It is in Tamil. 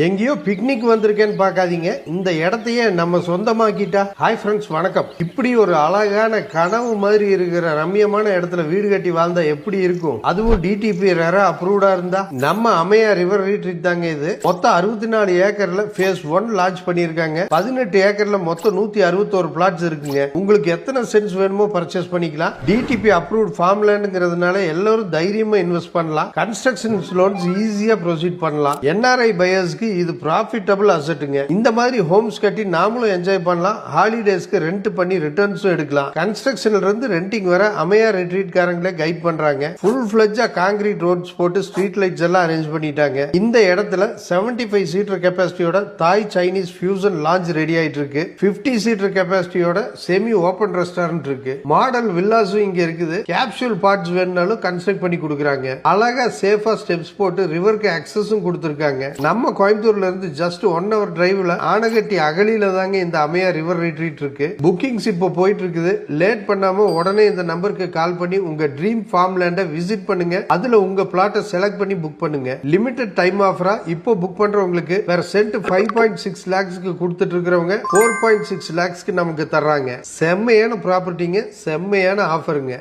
எங்கேயோ பிக்னிக் வந்திருக்கேன்னு பார்க்காதீங்க, இந்த இடத்தையே நம்ம சொந்தமாக்கிட்டா. ஹாய் ஃப்ரெண்ட்ஸ், வணக்கம். இப்படி ஒரு அழகான கனவு மாதிரி இருக்கிற ரம்யமான இடத்துல வீடு கட்டி வாழ்ந்தா எப்படி இருக்கும்? அதுவும் டிடிபி ரெரா அப்ரூவ்டா இருந்தா. நம்ம அம்மையா ரிவர் ரீட்ரீட் தாங்க இது. மொத்தம் 64 ஏக்கர்ல ஃபேஸ் 1 லான்ச் பண்ணிருக்காங்க. 18 ஏக்கர்ல மொத்தம் 161 பிளாட்ஸ் இருக்குங்க. உங்களுக்கு எத்தனை சென்ஸ் வேணுமோ பர்ச்சேஸ் பண்ணிக்கலாம். டிடிபி அப்ரூவ்ட் ஃபார்ம் லேண்ட்ங்கிறதுனால எல்லாரும் தைரியமா இன்வெஸ்ட் பண்ணலாம். கன்ஸ்ட்ரக்ஷன் லோன்ஸ் ஈஸியா ப்ரொசீட் பண்ணலாம். என்ஆர்ஐ பையர்ஸ்க்கு இது ப்ராஃபிட்டபிள் அசெட்டுங்க. இந்த மாதிரி ஹோம்ஸ் கட்டி நாமளும் என்ஜாய் பண்ணலாம். ஹாலிடேஸ்க்கு ரெண்ட் பண்ணி ரிட்டர்ன்ஸும் எடுக்கலாம். கன்ஸ்ட்ரக்ஷன்ல இருந்து ரெண்டிங் வர அம்மையா ரிட்ரீட் காரங்களே கைட் பண்றாங்க. ஃபுல் ஃபிளட்ஜா கான்கிரீட் ரோட்ஸ் போட்டு ஸ்ட்ரீட் லைட்ஸ் எல்லாம் அரேஞ்ச் பண்ணிட்டாங்க. இந்த இடத்துல 75 சீட்டர் கெபாசிட்டியோட தாய் சைனீஸ் ஃபியூசன் லான்ச் ரெடி ஆயிட்டு இருக்கு. 50 சீட்டர் கெபாசிட்டியோட செமி ஓபன் ரெஸ்டாரண்ட் இருக்கு. மாடல் வில்லாஸும் இங்க இருக்குது. கேப்சூல் பார்ட்ஸ் வேணும்னாலும் கன்ஸ்ட்ரக்ட் பண்ணி கொடுக்குறாங்க. அழகா சேஃபா ஸ்டெப்ஸ் போட்டு ரிவருக்கு அக்சஸும் கொடுத்திருக்காங்க. நம்ம கோயம்புத்தூர்ல இருந்து ஜஸ்ட் 1 hour டிரைவ்ல ஆனகட்டி அகலியில தாங்க இந்த அம்மையா ரிவர் ரிட்ரீட் இருக்கு. புக்கிங்ஸ் இப்போ போயிட்டு இருக்குது. லேட் பண்ணாம உடனே இந்த நம்பருக்கு கால் பண்ணி உங்க ட்ரீம் ஃபார்ம் லேண்ட விசிட் பண்ணுங்க. அதுல உங்க பிளாட்டை செலக்ட் பண்ணி புக் பண்ணுங்க. லிமிடெட் டைம் ஆஃபரா இப்போ புக் பண்றவங்களுக்கு வேற சென்ட் 5.6 lakhsக்கு கொடுத்துட்டு இருக்கிறவங்க 4.6 lakhsக்கு நமக்கு தர்றாங்க. செம்மையான ப்ராப்பர்ட்டிங்க, செம்மையான ஆஃபருங்க.